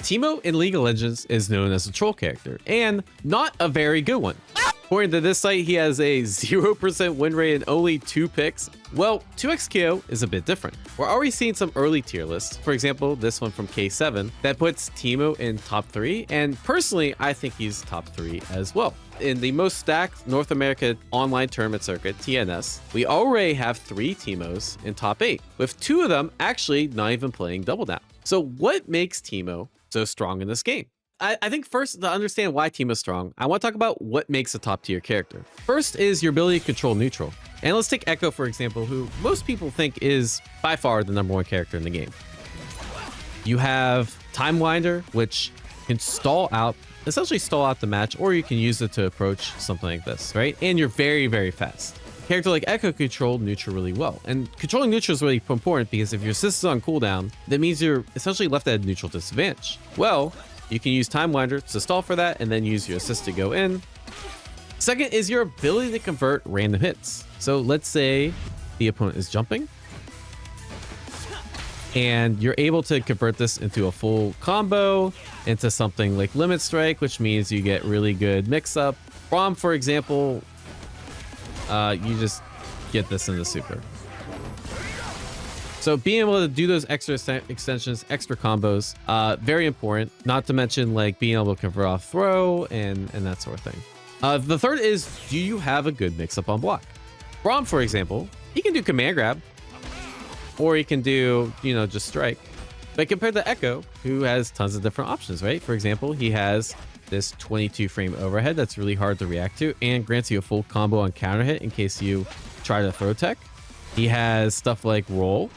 Teemo in League of Legends is known as a troll character, and not a very good one. According to this site, he has a 0% win rate and only 2 picks. Well, 2xKO is a bit different. We're already seeing some early tier lists. For example, this one from K7 that puts Teemo in top 3, and personally, I think he's top 3 as well. In the most stacked North America online tournament circuit, TNS, we already have 3 Teemos in top 8, with 2 of them actually not even playing Double Down. So what makes Teemo so strong in this game? I think first, to understand why Teemo is strong, I want to talk about what makes a top tier character. First is your ability to control neutral. And let's take Echo, for example, who most people think is by far the #1 character in the game. You have Time Winder, which can essentially stall out the match, or you can use it to approach something like this, right? And you're very, very fast. A character like Echo controlled neutral really well. And controlling neutral is really important because if your assist is on cooldown, that means you're essentially left at a neutral disadvantage. Well, you can use Time Winder to stall for that and then use your assist to go in. Second is your ability to convert random hits. So let's say the opponent is jumping and you're able to convert this into a full combo, into something like Limit Strike, which means you get really good mix-up. Braum, for example, you just get this in the super. So being able to do those extra extensions, extra combos, very important. Not to mention like being able to convert off throw and that sort of thing. The third is, do you have a good mix-up on block? Braum, for example, he can do command grab, or he can do, just strike. But compared to Echo, who has tons of different options, right? For example, he has this 22 frame overhead that's really hard to react to and grants you a full combo on counter hit in case you try to throw tech. He has stuff like roll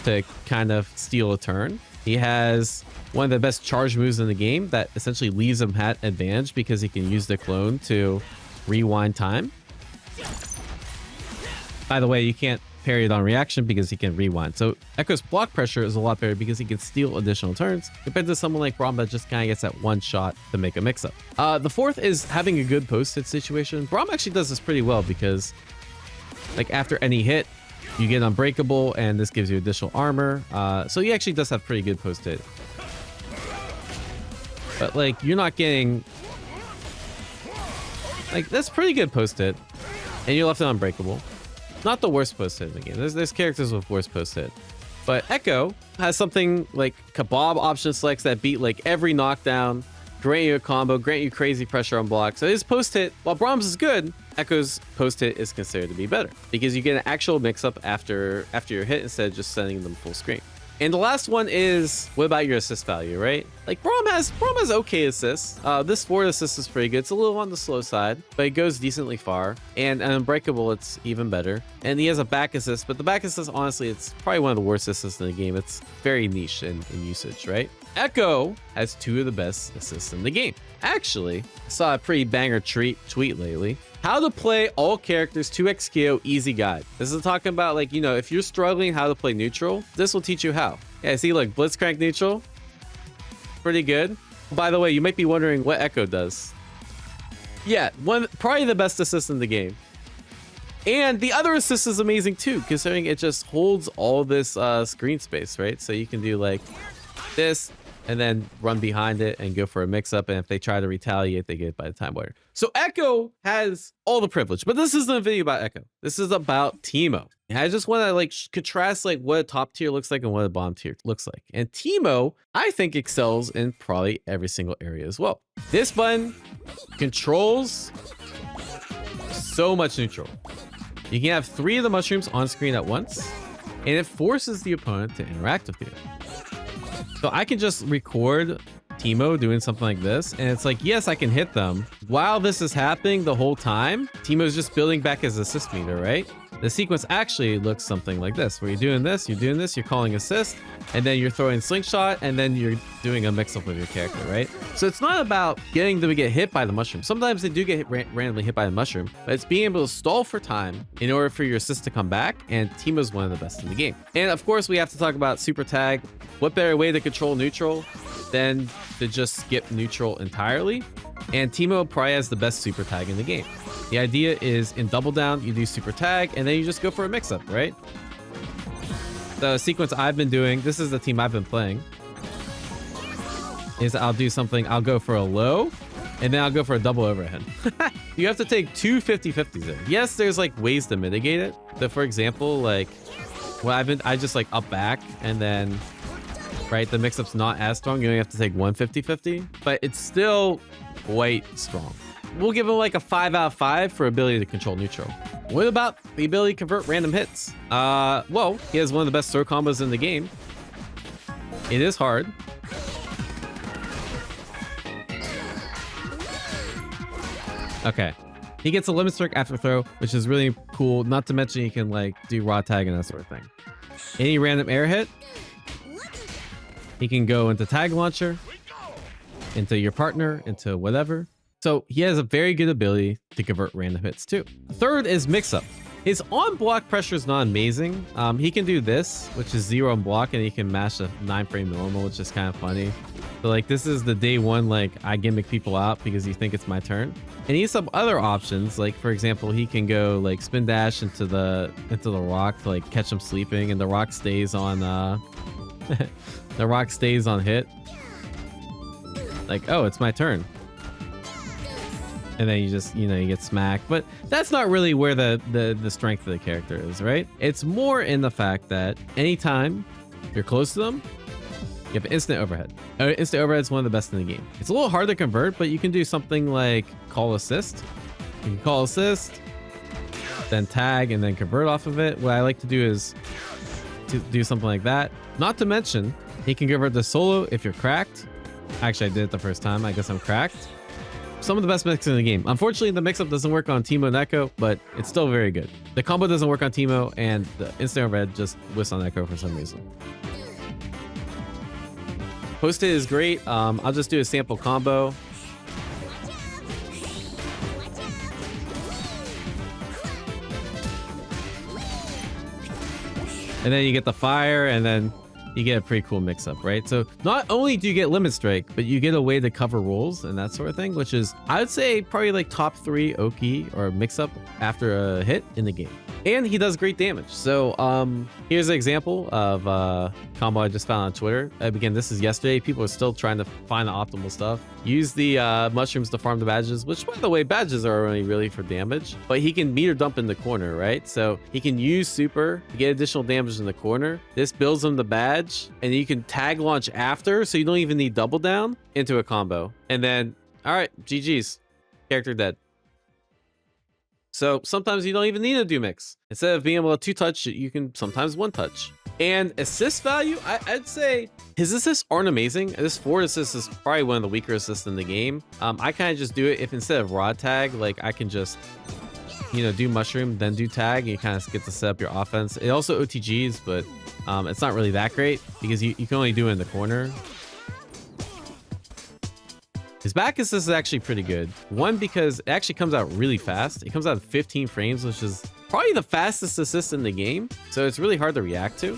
to kind of steal a turn. He has one of the best charge moves in the game that essentially leaves him at advantage because he can use the clone to rewind time. By the way, you can't parry it on reaction because he can rewind. So Echo's block pressure is a lot better because he can steal additional turns compared to someone like Braum that just kind of gets that one shot to make a mix-up. The fourth is having a good post-hit situation. Braum actually does this pretty well because like after any hit, you get unbreakable and this gives you additional armor. So he actually does have pretty good post-hit. But like you're not getting like that's pretty good post-hit and you're left unbreakable. Not the worst post-hit in the game. There's characters with worse post-hit. But Echo has something like Kebab option selects that beat like every knockdown, grant you a combo, grant you crazy pressure on block. So his post-hit, while Braum's is good, Echo's post-hit is considered to be better because you get an actual mix-up after your hit instead of just sending them full screen. And the last one is, what about your assist value, right? Like Braum has okay assists. This forward assist is pretty good. It's a little on the slow side, but it goes decently far. And an unbreakable, it's even better. And he has a back assist, but the back assist, honestly, it's probably one of the worst assists in the game. It's very niche in usage, right? Echo has 2 of the best assists in the game. Actually, I saw a pretty banger tweet lately. How to play all characters 2xKO easy guide. This is talking about like, if you're struggling how to play neutral, this will teach you how. Yeah, see, like Blitzcrank neutral, pretty good. By the way, you might be wondering what Echo does. Yeah, probably the best assist in the game. And the other assist is amazing too, considering it just holds all this screen space, right? So you can do like this, and then run behind it and go for a mix-up. And if they try to retaliate, they get it by the Time Winder. So Echo has all the privilege, but this isn't a video about Echo. This is about Teemo. And I just want to like contrast like what a top tier looks like and what a bottom tier looks like. And Teemo, I think, excels in probably every single area as well. This button controls so much neutral. You can have 3 of the mushrooms on screen at once, and it forces the opponent to interact with you. So I can just record Teemo doing something like this, and it's like, yes, I can hit them. While this is happening the whole time, Teemo's just building back his assist meter, right? The sequence actually looks something like this, where you're doing this, you're calling assist, and then you're throwing slingshot, and then you're doing a mix-up with your character, right? So it's not about getting them to get hit by the mushroom. Sometimes they do get randomly hit by the mushroom, but it's being able to stall for time in order for your assist to come back, and Teemo's one of the best in the game. And of course, we have to talk about super tag. What better way to control neutral than to just skip neutral entirely? And Teemo probably has the best super tag in the game. The idea is in double down, you do super tag, and then you just go for a mix-up, right? The sequence I've been doing, this is the team I've been playing. is I'll do something. I'll go for a low, and then I'll go for a double overhead. You have to take two 50-50s in. Yes, there's like ways to mitigate it. So for example, like, well, I just like up back, and then, right, the mix-up's not as strong. You only have to take one 50-50, but it's still quite strong. We'll give him like a 5 out of 5 for ability to control neutral. What about the ability to convert random hits? Well, he has one of the best throw combos in the game. It is hard. Okay. He gets a limit strike after throw, which is really cool. Not to mention he can like do raw tag and that sort of thing. Any random air hit, he can go into tag launcher, into your partner, into whatever. So he has a very good ability to convert random hits too. Third is mix up. His on block pressure is not amazing. He can do this, which is 0 on block, and he can mash a 9-frame normal, which is kind of funny. So like this is the day one, like I gimmick people out because you think it's my turn. And he has some other options, like for example, he can go like spin dash into the rock to like catch him sleeping, and the rock stays on the rock stays on hit. Like, oh, it's my turn. And then you just, you know, you get smacked. But that's not really where the strength of the character is, right? It's more in the fact that anytime you're close to them, you have instant overhead. Instant overhead is one of the best in the game. It's a little hard to convert, but you can do something like call assist. You can call assist, then tag, and then convert off of it. What I like to do is to do something like that. Not to mention, he can convert the solo if you're cracked. Actually, I did it the first time. I guess I'm cracked. Some of the best mix in the game. Unfortunately, the mix-up doesn't work on Teemo and Echo, but it's still very good. The combo doesn't work on Teemo, and the instant overhead just whiffs on Echo for some reason. Post-it is great. I'll just do a sample combo. And then you get the fire, and then you get a pretty cool mix-up, right? So not only do you get limit strike, but you get a way to cover rolls and that sort of thing, which is, I would say, probably like top 3 Oki or mix-up after a hit in the game. And he does great damage. So here's an example of a combo I just found on Twitter. Again, this is yesterday. People are still trying to find the optimal stuff. Use the mushrooms to farm the badges, which, by the way, badges are only really for damage. But he can meter dump in the corner, right? So he can use super to get additional damage in the corner. This builds him the badge, and you can tag launch after, so you don't even need double down into a combo. And then, all right, GG's. Character dead. So sometimes you don't even need to do mix. Instead of being able to 2-touch, you can sometimes 1-touch. And assist value, I'd say his assists aren't amazing. This forward assist is probably one of the weaker assists in the game. I kind of just do it if instead of rod tag, like I can just, you know, do mushroom, then do tag, and you kind of get to set up your offense. It also OTGs, but it's not really that great because you can only do it in the corner. His back assist is actually pretty good. One, because it actually comes out really fast. It comes out in 15 frames, which is probably the fastest assist in the game. So it's really hard to react to.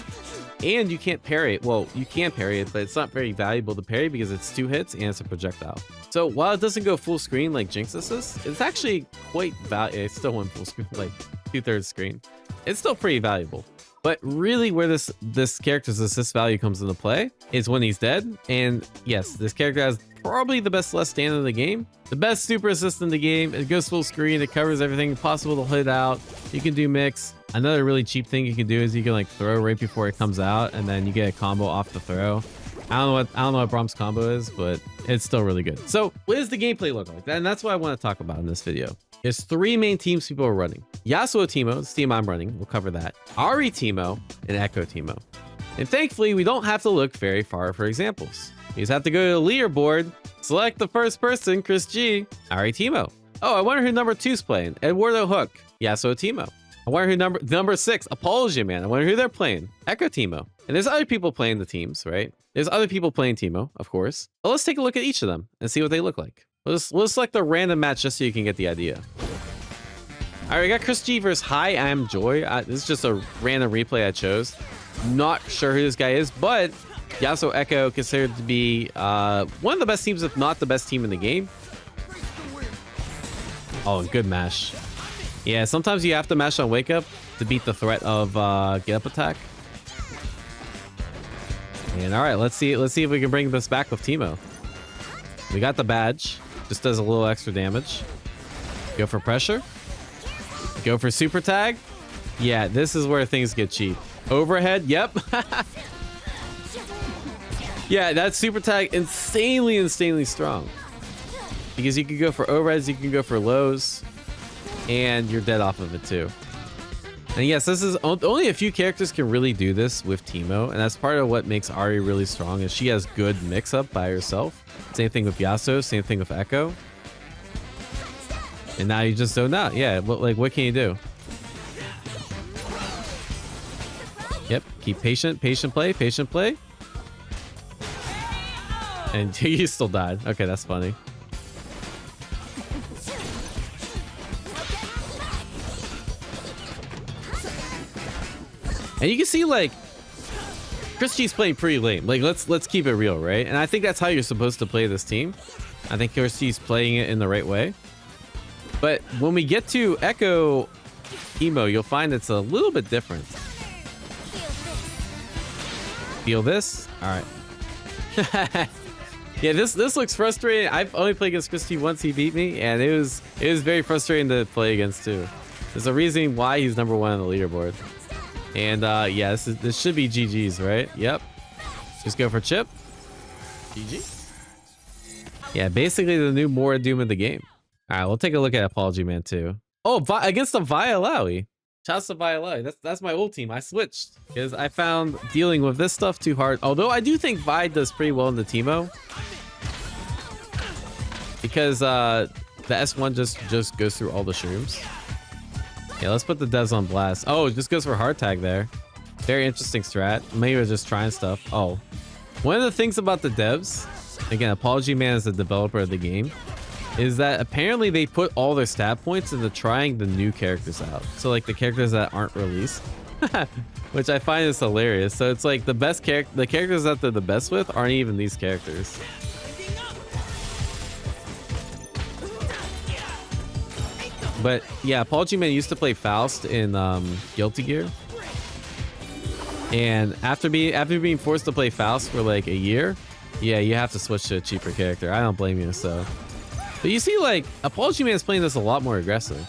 And you can't parry it. Well, you can parry it, but it's not very valuable to parry because it's 2 hits and it's a projectile. So while it doesn't go full screen like Jinx assist, it's actually quite valuable. It still went full screen, like 2/3 screen. It's still pretty valuable. But really where this character's assist value comes into play is when he's dead. And yes, this character has probably the best last stand in the game. The best super assist in the game. It goes full screen. It covers everything possible to hit out. You can do mix. Another really cheap thing you can do is you can like throw right before it comes out, and then you get a combo off the throw. I don't know what Brahm's combo is, but it's still really good. So what does the gameplay look like? And that's what I want to talk about in this video. There's 3 main teams people are running. Yasuo Teemo, the team I'm running, we'll cover that. Ari Teemo, and Echo Teemo. And thankfully, we don't have to look very far for examples. You just have to go to the leaderboard, select the first person, Chris G, Ari Teemo. Oh, I wonder who number 2's playing. Eduardo Hook, Yasuo Teemo. I wonder who number 6, Apology Man. I wonder who they're playing. Echo Teemo. And there's other people playing the teams, right? There's other people playing Teemo, of course. But let's take a look at each of them and see what they look like. We'll select a random match just so you can get the idea. All right, we got Chris G versus Hi, I'm Joy. This is just a random replay I chose. Not sure who this guy is, but Yasuo Echo considered to be one of the best teams, if not the best team in the game. Oh, good mash. Yeah, sometimes you have to mash on wake up to beat the threat of get up attack. And all right, let's see if we can bring this back with Teemo. We got the badge. Just does a little extra damage. Go for pressure. Go for super tag. Yeah, this is where things get cheap. Overhead. Yep. Yeah, that super tag insanely strong. Because you can go for overheads, you can go for lows, and you're dead off of it too. And yes, this is only a few characters can really do this with Teemo, and that's part of what makes Ari really strong is she has good mix-up by herself. Same thing with Yasuo, same thing with Echo. And now you just zone out. Yeah, what can you do? Yep, keep patient play. And you still died. Okay, that's funny. And you can see like Chris G's playing pretty lame. Like let's keep it real, right? And I think that's how you're supposed to play this team. I think Chris G's playing it in the right way. But when we get to Echo Teemo, you'll find it's a little bit different. Feel this? All right. Yeah, this looks frustrating. I've only played against Chris G once. He beat me, and it was very frustrating to play against too. There's a reason why he's number 1 on the leaderboard. And yeah, this should be GG's, right? Yep. Just go for chip. GG. Yeah, basically the new Mora Doom of the game. All right, we'll take a look at Apology Man too. Oh, against the Vialawi. Shouts to Vialawi. That's my old team. I switched because I found dealing with this stuff too hard. Although I do think Vi does pretty well in the Teemo. Because the S1 just goes through all the shrooms. Yeah, let's put the devs on blast. Oh, it just goes for hard tag there. Very interesting strat. Maybe we're just trying stuff. Oh, one of the things about the devs, again, Apology Man is the developer of the game, is that apparently they put all their stat points into trying the new characters out. So like the characters that aren't released, which I find is hilarious. So it's like the characters that they're the best with aren't even these characters. But yeah, Apology Man used to play Faust in Guilty Gear. And after being forced to play Faust for like a year, yeah, you have to switch to a cheaper character. I don't blame you, so. But you see, like, Apology Man is playing this a lot more aggressive.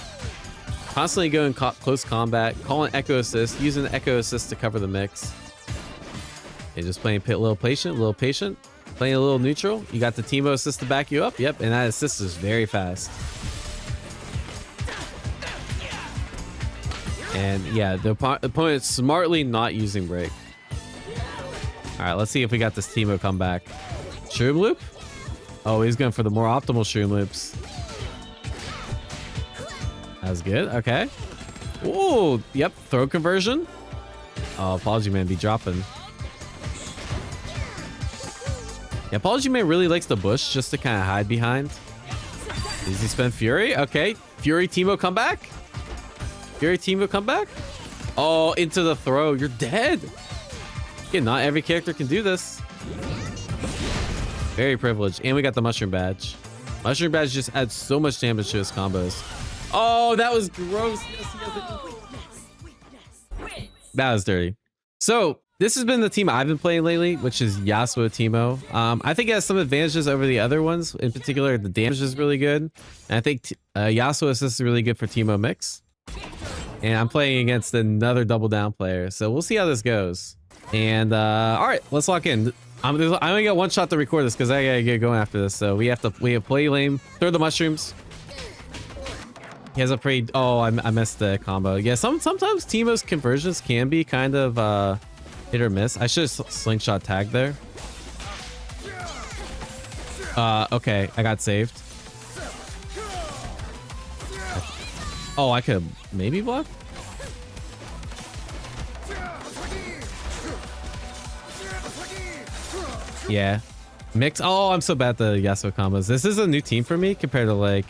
Constantly going close combat, calling Echo Assist, using the Echo Assist to cover the mix. And just playing a little patient, playing a little neutral. You got the Teemo Assist to back you up. Yep, and that assist is very fast. And yeah, the opponent's smartly not using break. All right, let's see if we got this Teemo come back. Shroom Loop? Oh, he's going for the more optimal Shroom Loops. That was good. Okay. Ooh, yep. Throw conversion. Oh, Apology Man be dropping. Yeah, Apology Man really likes the bush just to kind of hide behind. Does he spend Fury? Okay. Fury Teemo comeback? Fury Teemo comeback? Oh, into the throw. You're dead. Yeah, not every character can do this. Very privileged. And we got the Mushroom Badge. Mushroom Badge just adds so much damage to his combos. Oh, that was gross. That was dirty. So this has been the team I've been playing lately, which is Yasuo Teemo. I think it has some advantages over the other ones. In particular, the damage is really good. And I think Yasuo Assist is really good for Teemo mix. And I'm playing against another double down player. So we'll see how this goes. And all right, let's lock in. I only got one shot to record this because I gotta get going after this. So we have play lane, throw the mushrooms. He has a pretty. Oh, I missed the combo. Yeah, sometimes Teemo's conversions can be kind of hit or miss. I should have slingshot tagged there. Okay, I got saved. Oh, I could maybe block. Yeah. Mix. Oh, I'm so bad at the Yasuo combos. This is a new team for me compared to like.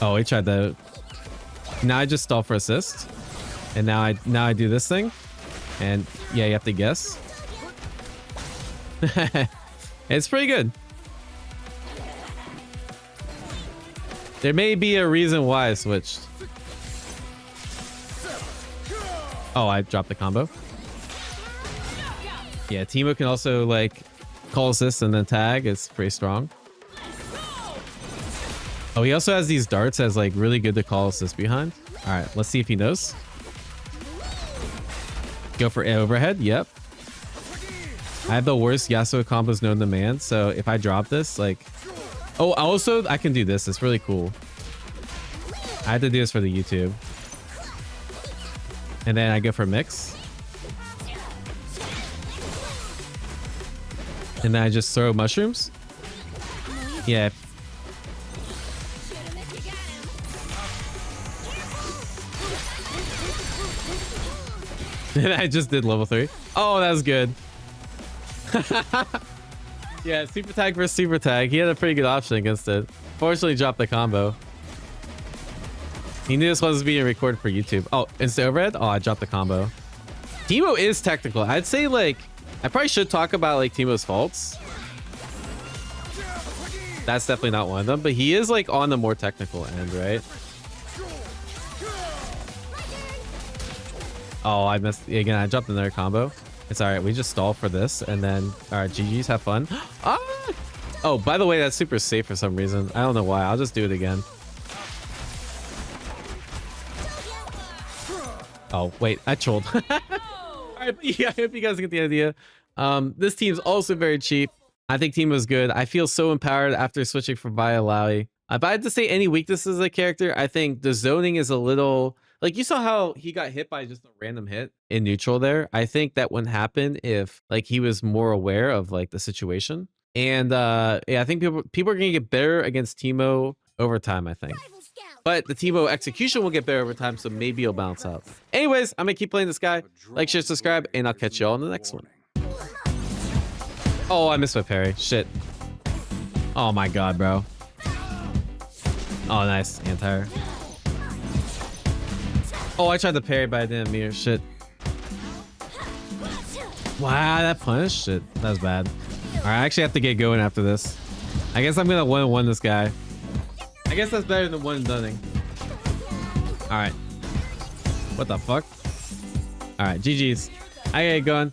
Oh, he tried that. Now I just stall for assist. And now I do this thing. And yeah, you have to guess. It's pretty good. There may be a reason why I switched. Oh, I dropped the combo. Yeah, Teemo can also like call assist and then tag. It's pretty strong. Oh, he also has these darts as like really good to call assist behind. All right, let's see if he knows. Go for overhead. Yep. I have the worst Yasuo combos known to man. So if I drop this, like, oh, also I can do this. It's really cool. I had to do this for the YouTube. And then I go for mix. And then I just throw mushrooms. Yeah. And I just did level 3. Oh, that was good. Yeah, super tag versus super tag. He had a pretty good option against it. Fortunately, dropped the combo. He knew this was being recorded for YouTube. Oh, instant overhead? Oh, I dropped the combo. Teemo is technical. I'd say, like, I probably should talk about, like, Teemo's faults. That's definitely not one of them, but he is, like, on the more technical end, right? Oh, I missed. Again, I dropped another combo. It's all right. We just stall for this, and then, all right, GG's, have fun. Ah! Oh, by the way, that's super safe for some reason. I don't know why. I'll just do it again. Oh, wait, I trolled. All right, but yeah, I hope you guys get the idea. This team's also very cheap. I think Team was good. I feel so empowered after switching from Vi Alawi. If I had to say any weaknesses of the character, I think the zoning is a little... Like, you saw how he got hit by just a random hit in neutral there. I think that wouldn't happen if, like, he was more aware of, like, the situation. And, yeah, I think people are going to get better against Teemo over time, I think. But the Teemo execution will get better over time, so maybe it'll balance out. Anyways, I'm going to keep playing this guy. Like, share, subscribe, and I'll catch y'all in the next one. Oh, I missed my parry. Shit. Oh, my God, bro. Oh, nice. Anti-air. Oh, I tried to parry, but I didn't mirror. Shit. Wow, that punish? Shit, that was bad. All right, I actually have to get going after this. I guess I'm gonna 1-1 this guy. I guess that's better than one and dunning. All right. What the fuck? All right, GG's. I gotta get going.